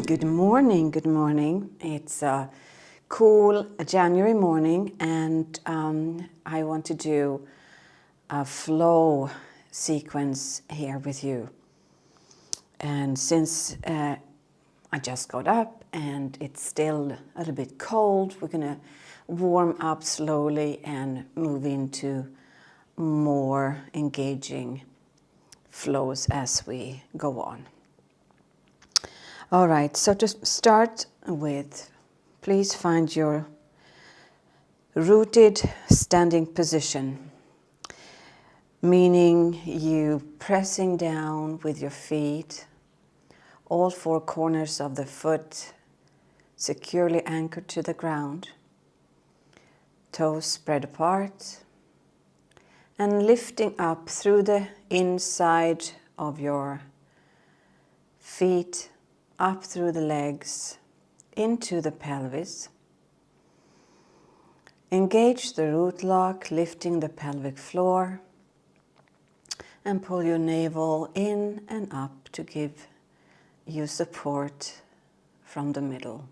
Good morning, good morning. It's a cool January morning and I want to do a flow sequence here with you. And since I just got up and it's still a little bit cold, we're going to warm up slowly and move into more engaging flows as we go on. All right, so to start with, please find your rooted standing position, meaning you pressing down with your feet, all four corners of the foot securely anchored to the ground, toes spread apart, and lifting up through the inside of your feet, up through the legs, into the pelvis. Engage the root lock, lifting the pelvic floor, and pull your navel in and up to give you support from the middle.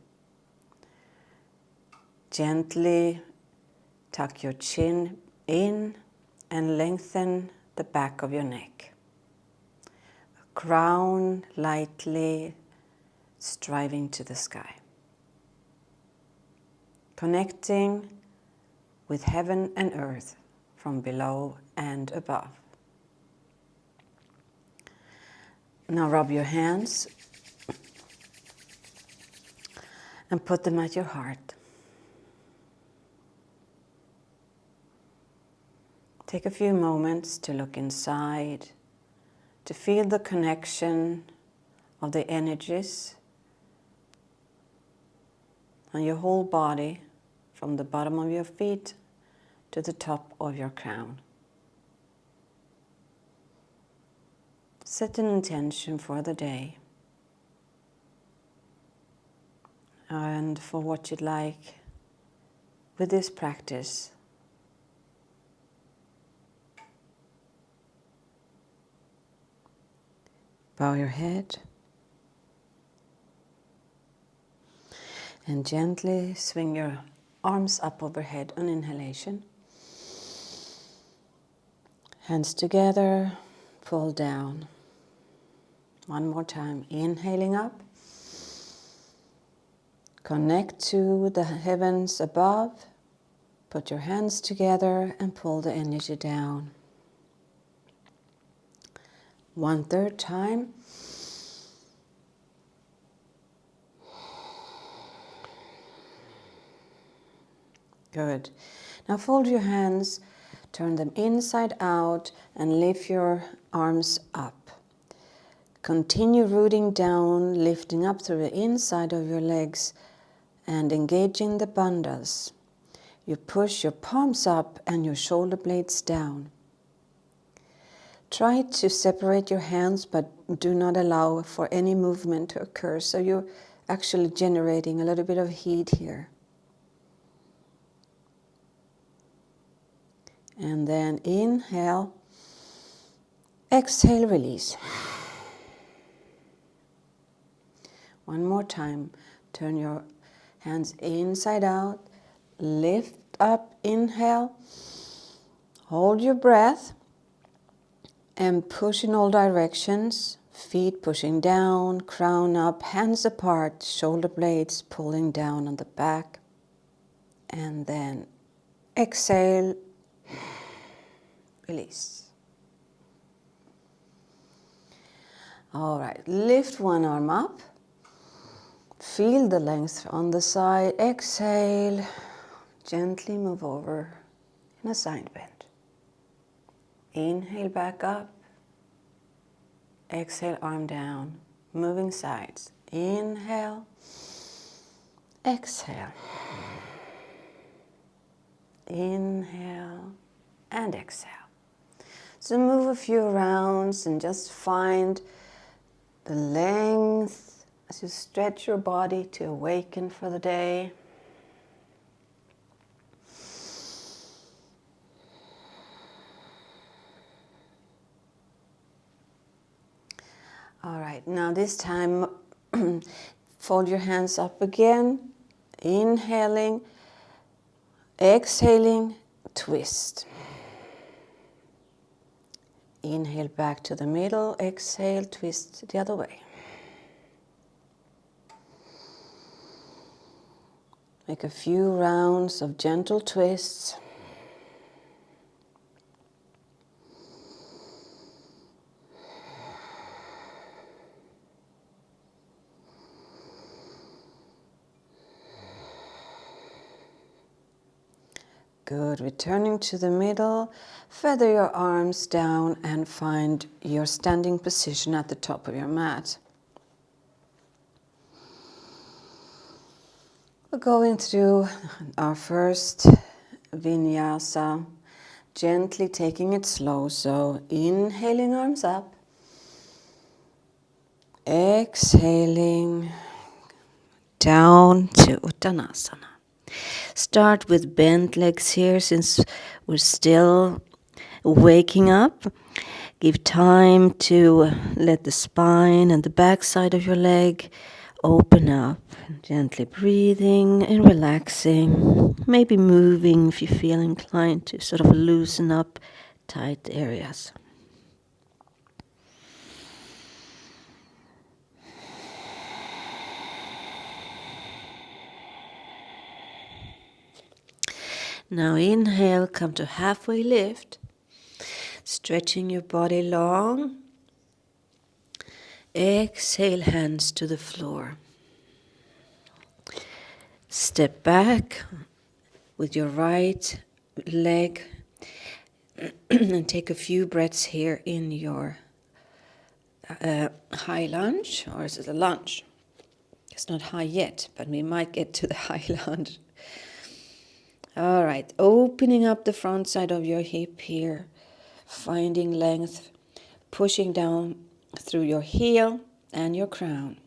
Gently tuck your chin in and lengthen the back of your neck. Crown lightly striving to the sky. Connecting with heaven and earth from below and above. Now rub your hands and put them at your heart. Take a few moments to look inside, to feel the connection of the energies on your whole body, from the bottom of your feet to the top of your crown. Set an intention for the day and for what you'd like with this practice. Bow your head and gently swing your arms up overhead on inhalation. Hands together, pull down. One more time, inhaling up. Connect to the heavens above. Put your hands together and pull the energy down. 1/3 time. Good. Now fold your hands, turn them inside out, and lift your arms up. Continue rooting down, lifting up through the inside of your legs and engaging the bandhas. You push your palms up and your shoulder blades down. Try to separate your hands, but do not allow for any movement to occur. So you're actually generating a little bit of heat here. And then inhale, exhale, release. One more time, turn your hands inside out, lift up, inhale, hold your breath, and push in all directions, feet pushing down, crown up, hands apart, shoulder blades pulling down on the back, and then exhale, release. All right, lift one arm up. Feel the length on the side. Exhale, gently move over in a side bend. Inhale back up. Exhale, arm down, moving sides. Inhale, exhale. Inhale and exhale. So move a few rounds and just find the length as you stretch your body to awaken for the day. All right, now this time Fold your hands up again. Inhaling, exhaling, twist. Inhale back to the middle, exhale, twist the other way. Make a few rounds of gentle twists. Good, returning to the middle, feather your arms down and find your standing position at the top of your mat. We're going through our first Vinyasa, gently taking it slow. So inhaling, arms up, exhaling, down to Uttanasana. Start with bent legs here since we're still waking up. Give time to let the spine and the back side of your leg open up. Gently breathing and relaxing. Maybe moving if you feel inclined to sort of loosen up tight areas. Now inhale, come to halfway lift, stretching your body long. Exhale, hands to the floor. Step back with your right leg and take a few breaths here in your high lunge, or is it a lunge? It's not high yet, but we might get to the high lunge. All right, opening up the front side of your hip here, finding length, pushing down through your heel and your crown.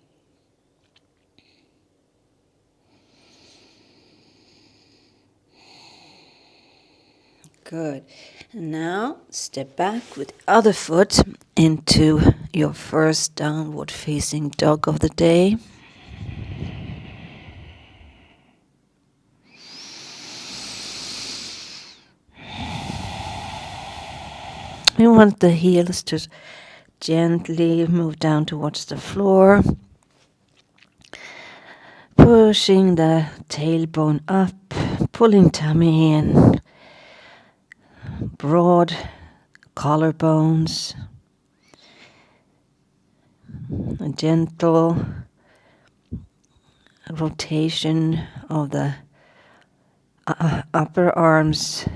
Good. And now step back with the other foot into your first downward facing dog of the day. We want the heels to gently move down towards the floor, pushing the tailbone up, pulling tummy in, broad collarbones, a gentle rotation of the upper arms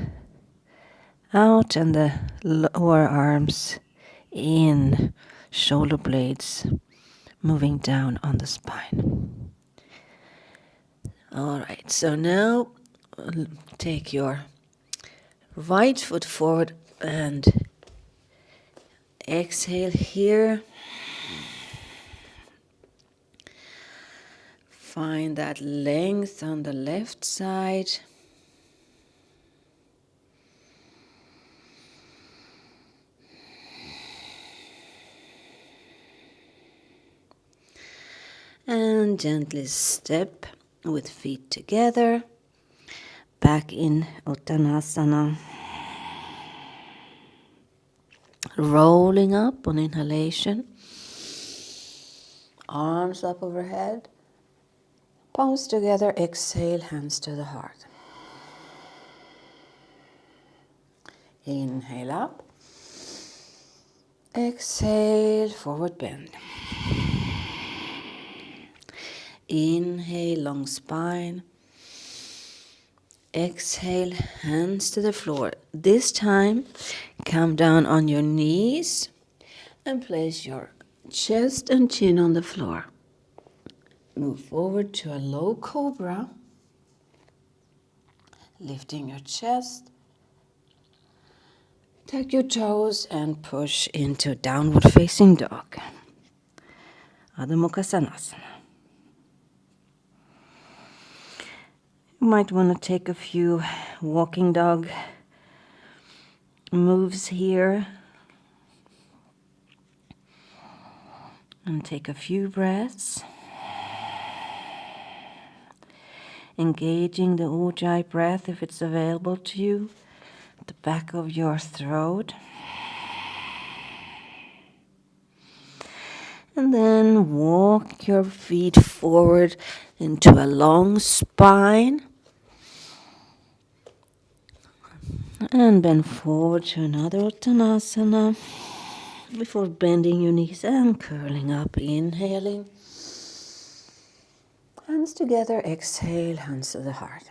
out and the lower arms in, shoulder blades moving down on the spine. All right, so now take your right foot forward and exhale here. Find that length on the left side. And gently step with feet together, back in Uttanasana. Rolling up on inhalation, arms up overhead, palms together, exhale, hands to the heart. Inhale up, exhale, forward bend. Inhale, long spine. Exhale, hands to the floor. This time, come down on your knees and place your chest and chin on the floor. Move forward to a low cobra, lifting your chest. Tuck your toes and push into downward facing dog. Badokanasana. You might want to take a few walking dog moves here and take a few breaths. engaging the Ujjayi breath if it's available to you, the back of your throat. And then walk your feet forward into a long spine. And bend forward to another Uttanasana before bending your knees and curling up, inhaling. Hands together, exhale, hands to the heart.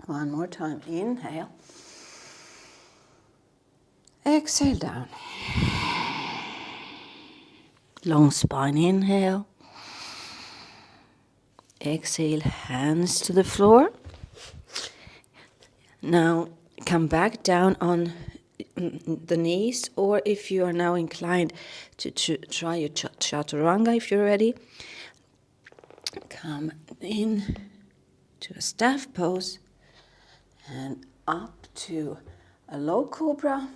One more time, inhale. Exhale down. Long spine, inhale. Exhale, hands to the floor. Now come back down on the knees, or if you are now inclined to try your chaturanga, if you're ready, come in to a staff pose and up to a low cobra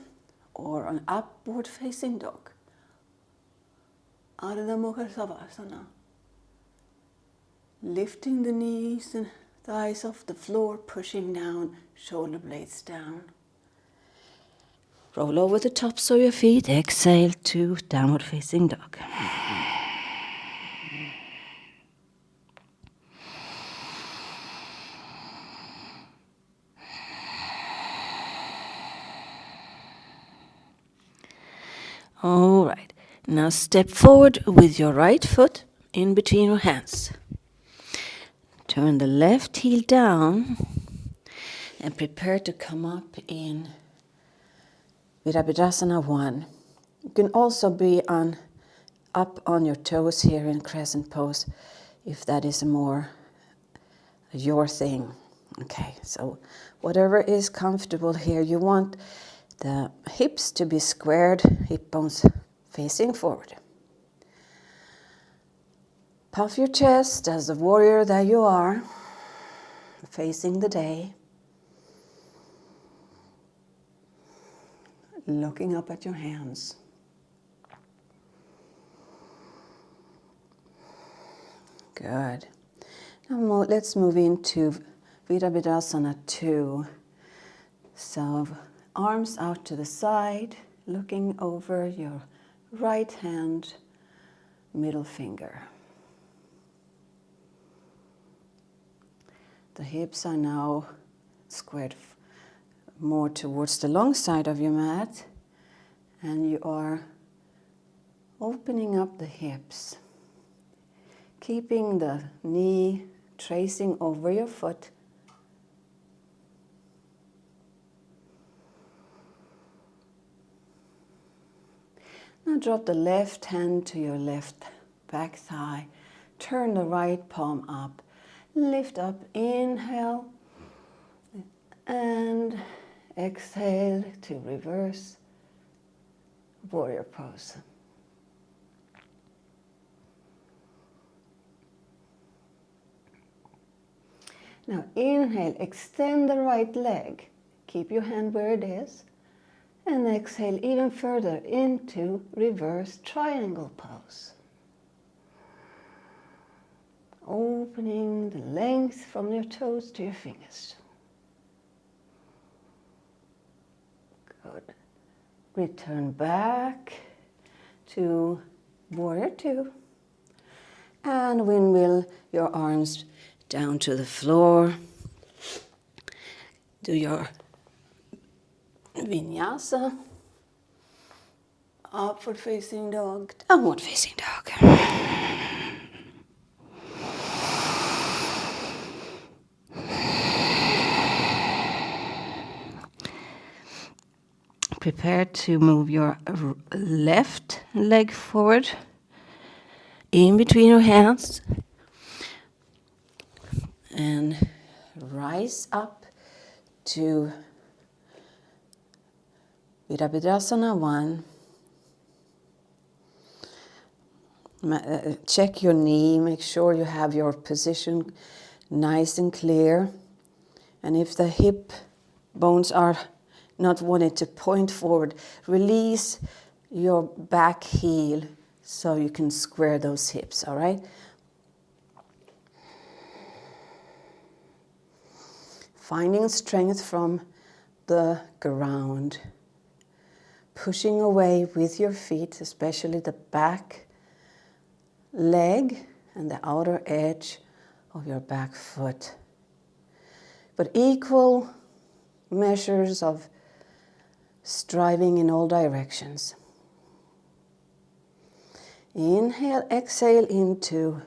or an upward facing dog. Ardha Mukha Shavasana. Lifting the knees and thighs off the floor, pushing down, shoulder blades down. Roll over the tops of your feet, exhale to downward facing dog. All right, now step forward with your right foot in between your hands. Turn the left heel down and prepare to come up in Veerabidasana 1. You can also be up on your toes here in crescent pose if that is more your thing. Okay, so whatever is comfortable here, you want the hips to be squared, hip bones facing forward. Puff your chest as the warrior that you are, facing the day. Looking up at your hands. Good. Now let's move into Veerabidasana 2. So arms out to the side, looking over your right hand, middle finger. The hips are now squared more towards the long side of your mat, and you are opening up the hips, keeping the knee tracing over your foot. Now drop the left hand to your left back thigh, turn the right palm up, lift up, inhale, and exhale to reverse warrior pose. Now inhale, extend the right leg, keep your hand where it is, and exhale even further into reverse triangle pose. Opening the length from your toes to your fingers. Good. Return back to warrior 2. And windmill your arms down to the floor. Do your vinyasa. Upward facing dog, downward facing dog. Prepare to move your left leg forward, in between your hands, and rise up to Veerabidasana 1. Check your knee, make sure you have your position nice and clear. And if the hip bones are not wanting to point forward, release your back heel so you can square those hips, all right? finding strength from the ground. Pushing away with your feet, especially the back leg and the outer edge of your back foot. But equal measures of striving in all directions. Inhale, exhale into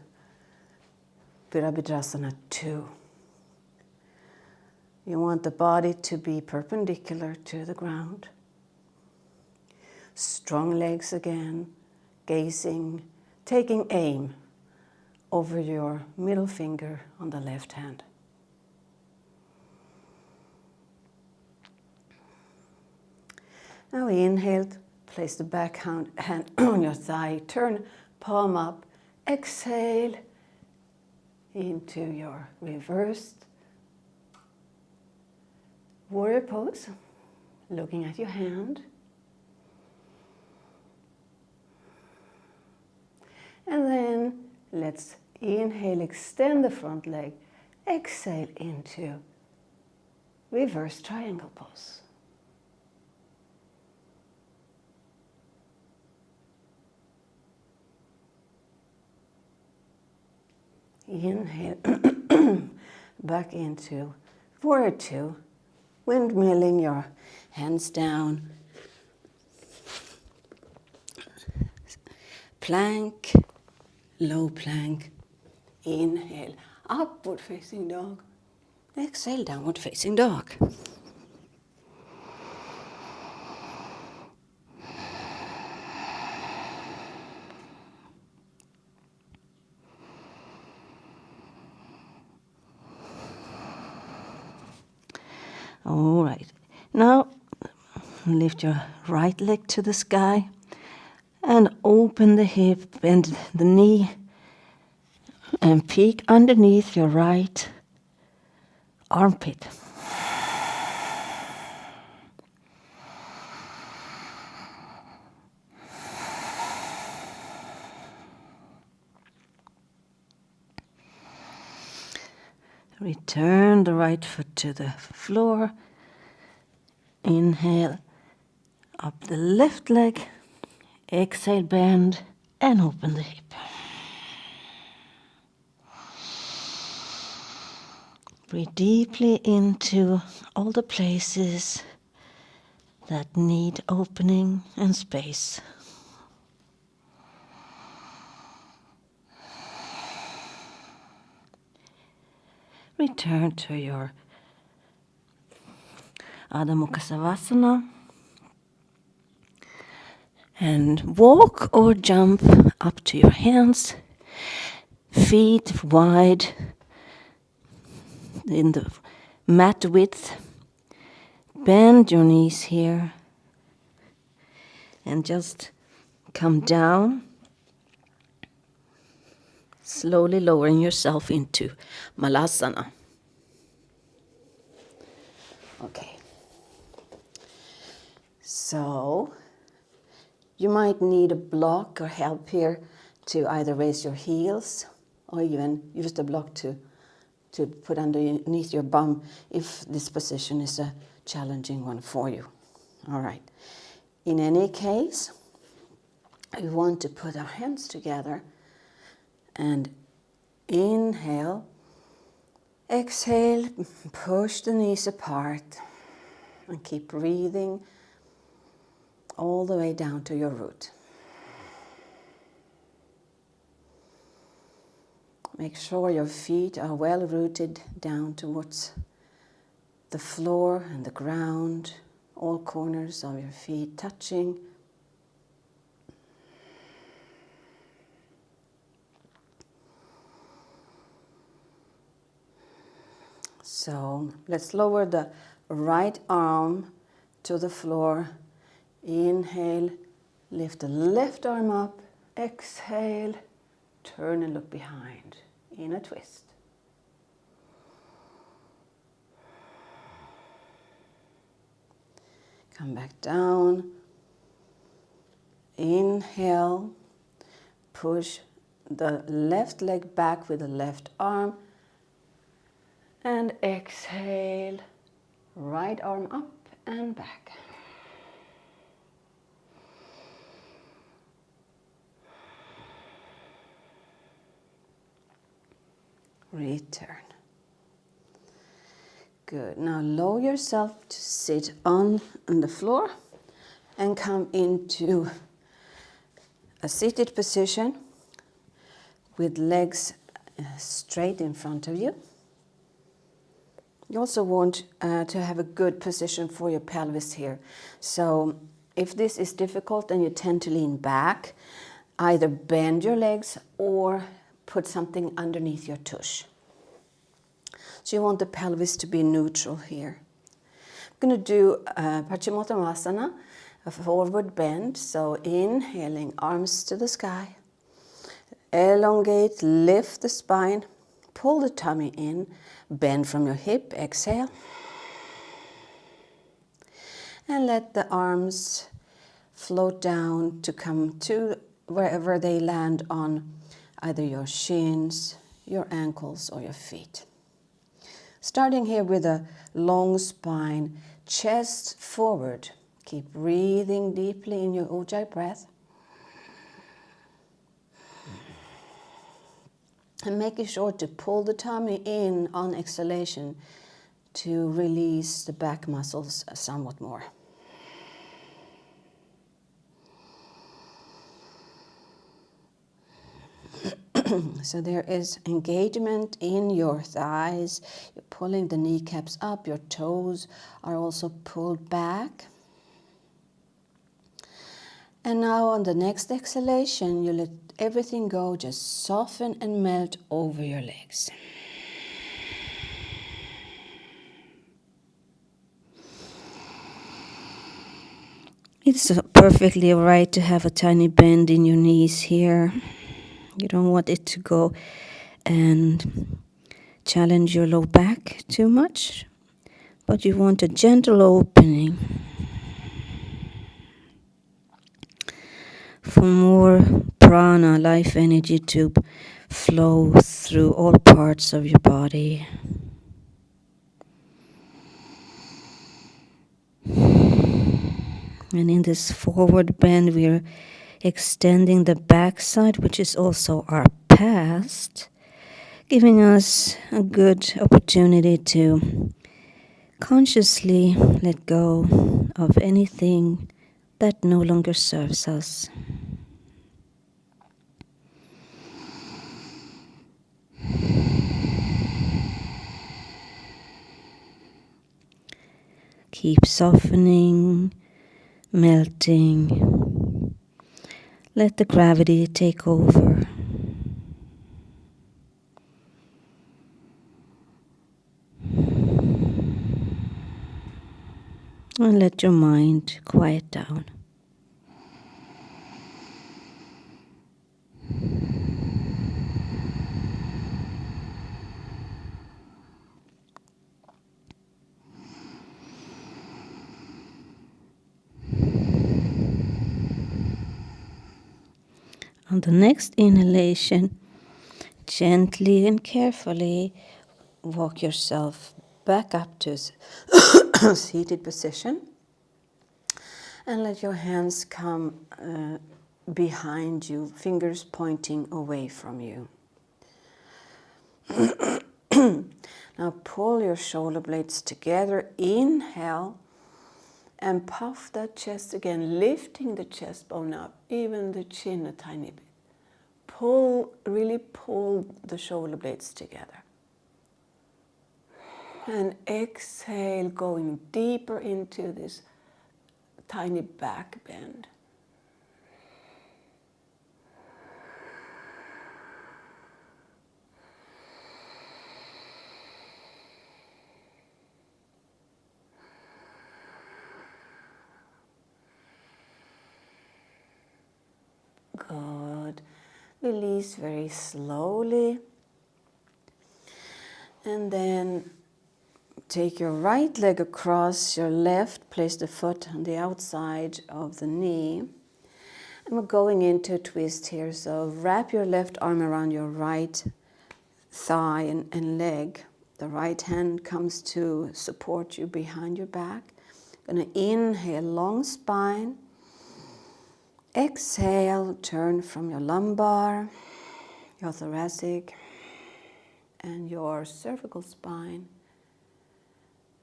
Veerabidasana Two. You want the body to be perpendicular to the ground. Strong legs again, gazing, taking aim over your middle finger on the left hand. Now inhale, place the back hand on your thigh, turn palm up, exhale into your reversed warrior pose, looking at your hand. And then let's inhale, extend the front leg, exhale into reverse triangle pose. Inhale, back into warrior two, windmilling your hands down. Plank, low plank. Inhale, upward facing dog. Exhale, downward facing dog. All right, now lift your right leg to the sky and open the hip, bend the knee and peek underneath your right armpit. Return the right foot to the floor. Inhale, up the left leg. Exhale, bend and open the hip. Breathe deeply into all the places that need opening and space. Return to your Adho Mukha Shavasana and walk or jump up to your hands, feet wide in the mat width. Bend your knees here and just come down, slowly lowering yourself into Malasana. Okay. So you might need a block or help here to either raise your heels or even use the block to put underneath your bum if this position is a challenging one for you. All right. In any case, we want to put our hands together and inhale, exhale, push the knees apart and keep breathing all the way down to your root. Make sure your feet are well rooted down towards the floor and the ground, all corners of your feet touching. So let's lower the right arm to the floor. Inhale, lift the left arm up. Exhale, turn and look behind in a twist. Come back down. Inhale, push the left leg back with the left arm And exhale, right arm up and back. Return. Good. Now lower yourself to sit on the floor and come into a seated position with legs straight in front of you. You also want to have a good position for your pelvis here. So if this is difficult and you tend to lean back, either bend your legs or put something underneath your tush. So you want the pelvis to be neutral here. I'm going to do Paschimottanasana, a forward bend. So inhaling, arms to the sky. Elongate, lift the spine, pull the tummy in, bend from your hip, exhale. And let the arms float down to come to wherever they land on either your shins, your ankles, or your feet. Starting here with a long spine, chest forward. Keep breathing deeply in your Ujjayi breath. And making sure to pull the tummy in on exhalation to release the back muscles somewhat more. So there is engagement in your thighs. You're pulling the kneecaps up. Your toes are also pulled back. And now on the next exhalation, you let everything go. Just soften and melt over your legs. It's perfectly all right to have a tiny bend in your knees here. You don't want it to go and challenge your low back too much, but you want a gentle opening for more prana, life energy, to flow through all parts of your body. And in this forward bend, we are extending the backside, which is also our past, giving us a good opportunity to consciously let go of anything that no longer serves us. Keep softening, melting. Let the gravity take over. And let your mind quiet down. On the next inhalation, gently and carefully walk yourself back up to seated position. And let your hands come behind you, fingers pointing away from you. Now pull your shoulder blades together, inhale, and puff that chest again, lifting the chest bone up, even the chin a tiny bit. Really pull the shoulder blades together. And exhale, going deeper into this tiny back bend. Good. Release very slowly. And then take your right leg across your left, place the foot on the outside of the knee. And we're going into a twist here, so wrap your left arm around your right thigh and leg, The right hand comes to support you behind your back. Gonna inhale, long spine. Exhale, turn from your lumbar, your thoracic, and your cervical spine.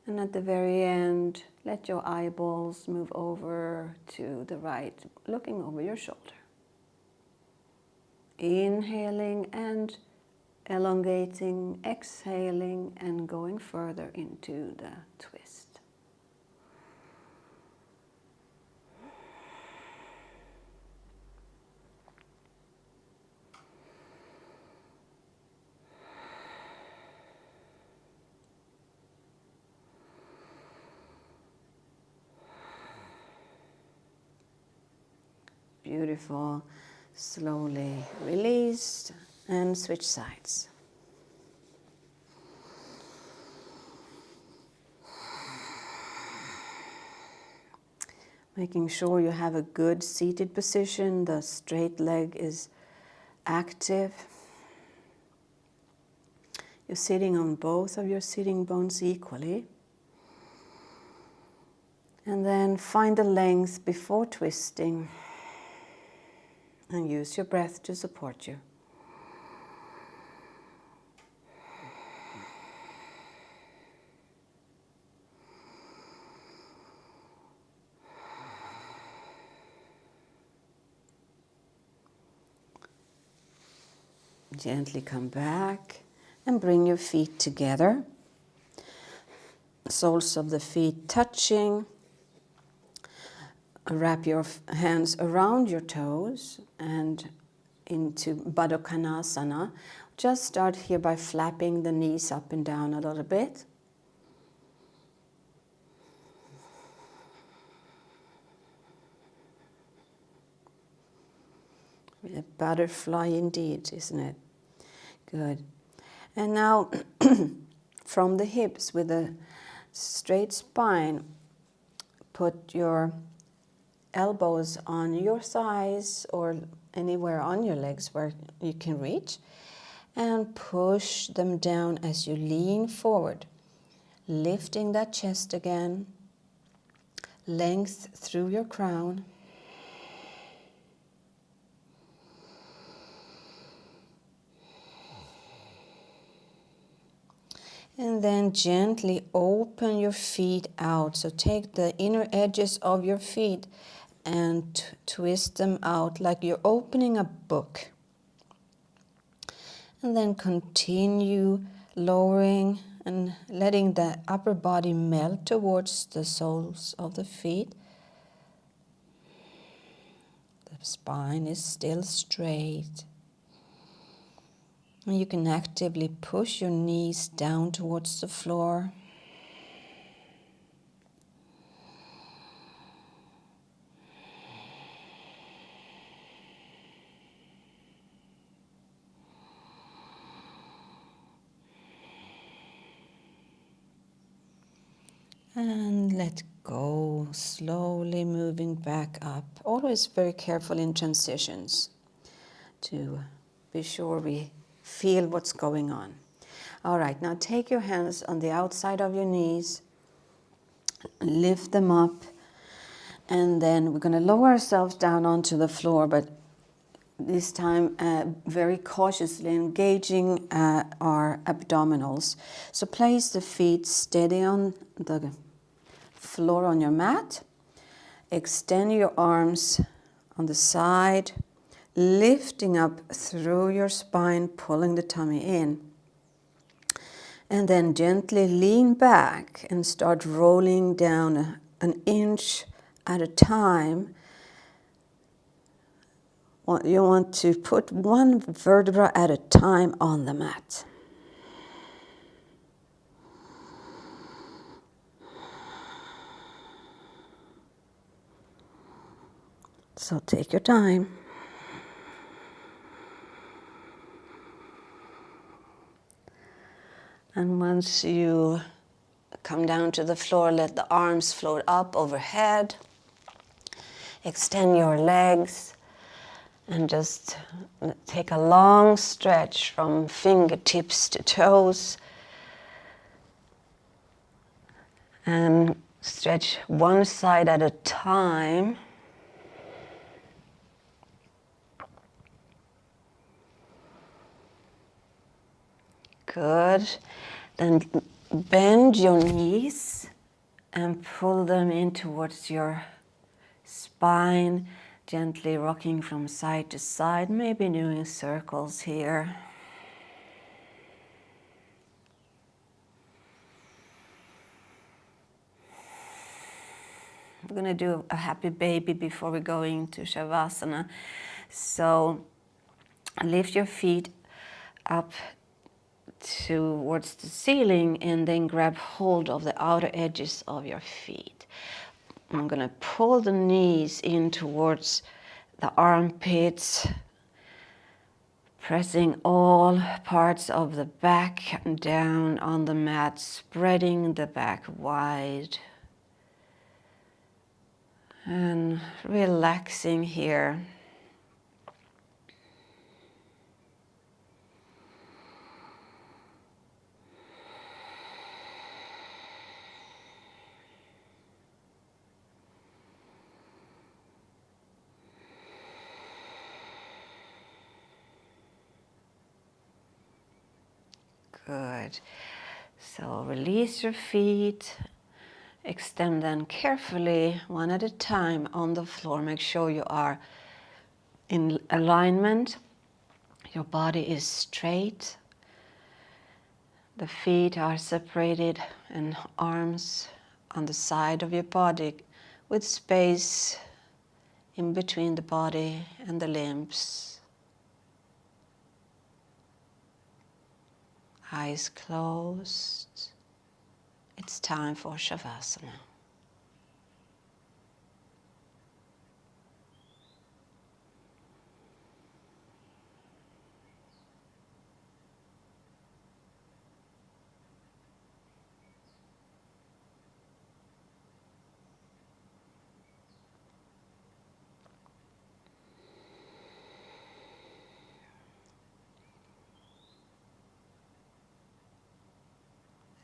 And at the very end, let your eyeballs move over to the right, looking over your shoulder. Inhaling and elongating, exhaling and going further into the twist. Beautiful. Slowly release and switch sides. Making sure you have a good seated position, the straight leg is active. You're sitting on both of your sitting bones equally. And then find the length before twisting. And use your breath to support you. Gently come back and bring your feet together. Soles of the feet touching. Wrap your hands around your toes and into Badokanasana. Just start here by flapping the knees up and down a little bit. A butterfly indeed, isn't it? Good. And now from the hips with a straight spine, put your elbows on your thighs or anywhere on your legs where you can reach, and push them down as you lean forward, lifting that chest again, length through your crown. And then gently open your feet out. So take the inner edges of your feet and twist them out like you're opening a book. And then continue lowering and letting the upper body melt towards the soles of the feet. The spine is still straight. And you can actively push your knees down towards the floor. And let go, slowly moving back up. Always very careful in transitions to be sure we feel what's going on. All right, now take your hands on the outside of your knees, lift them up, and then we're going to lower ourselves down onto the floor, but this time very cautiously engaging our abdominals. So place the feet steady on the floor on your mat. Extend your arms on the side, lifting up through your spine, pulling the tummy in. And then gently lean back and start rolling down an inch at a time. You want to put one vertebra at a time on the mat. So take your time. And once you come down to the floor, let the arms float up overhead. Extend your legs and just take a long stretch from fingertips to toes. And stretch one side at a time. Good. Then bend your knees and pull them in towards your spine, gently rocking from side to side, maybe doing circles here. We're going to do a happy baby before we go into Shavasana. So lift your feet up towards the ceiling and then grab hold of the outer edges of your feet. I'm going to pull the knees in towards the armpits, pressing all parts of the back down on the mat, spreading the back wide. And relaxing here. Good. So release your feet. Extend them carefully, one at a time on the floor. Make sure you are in alignment. Your body is straight. The feet are separated and arms on the side of your body with space in between the body and the limbs. Eyes closed. It's time for Shavasana.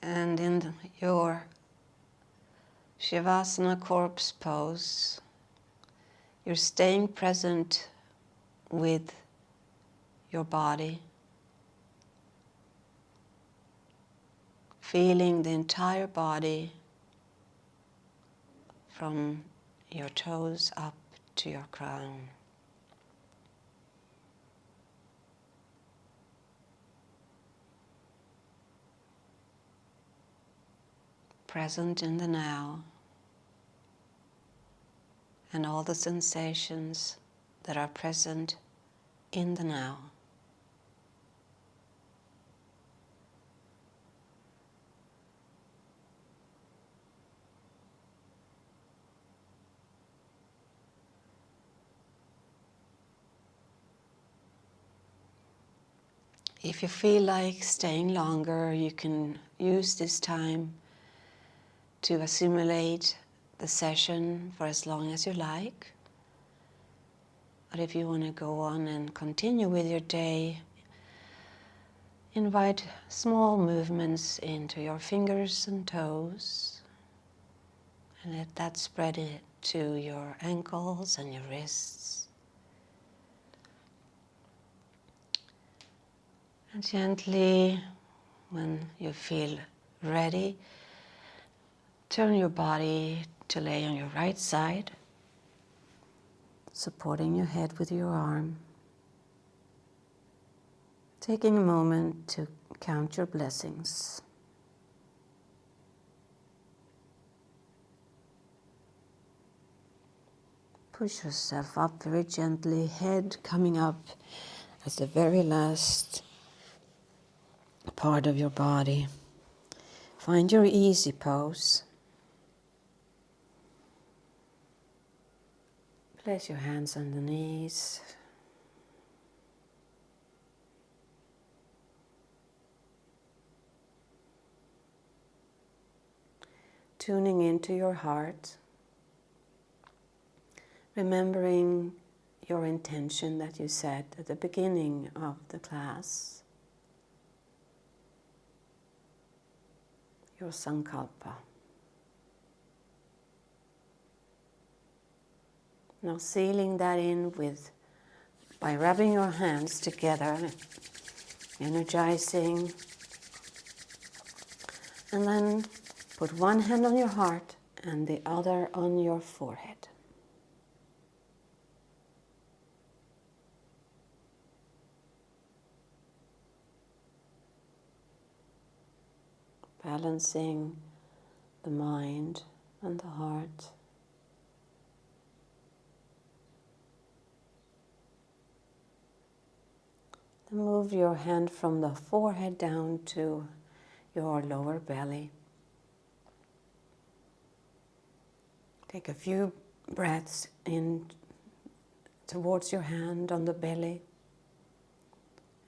And in your Shavasana corpse pose, you're staying present with your body, feeling the entire body from your toes up to your crown. Present in the now, and all the sensations that are present in the now. If you feel like staying longer, you can use this time to assimilate the session for as long as you like. But if you want to go on and continue with your day, invite small movements into your fingers and toes, and let that spread it to your ankles and your wrists. And gently, when you feel ready, turn your body to lay on your right side, supporting your head with your arm. Taking a moment to count your blessings. Push yourself up very gently, head coming up as the very last part of your body. Find your easy pose. Place your hands on the knees. Tuning into your heart. Remembering your intention that you set at the beginning of the class. Your sankalpa. Now sealing that in by rubbing your hands together, energizing, and then put one hand on your heart and the other on your forehead. Balancing the mind and the heart. Then move your hand from the forehead down to your lower belly. Take a few breaths in towards your hand on the belly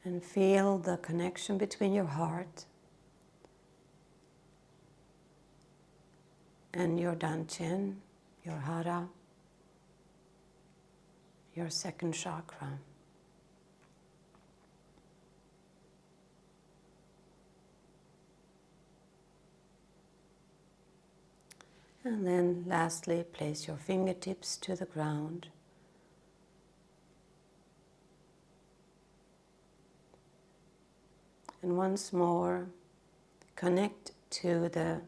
and feel the connection between your heart and your danchen, your hara, your second chakra. And then lastly, place your fingertips to the ground. And once more, connect to the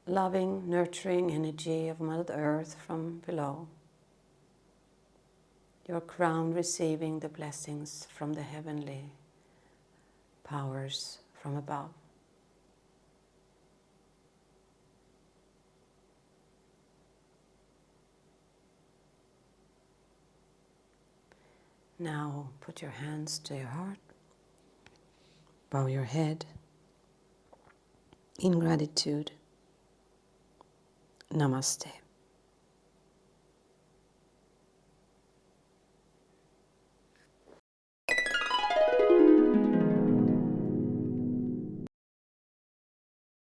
loving, nurturing energy of Mother Earth from below. Your crown receiving the blessings from the heavenly powers from above. Now put your hands to your heart. Bow your head in gratitude. Namaste.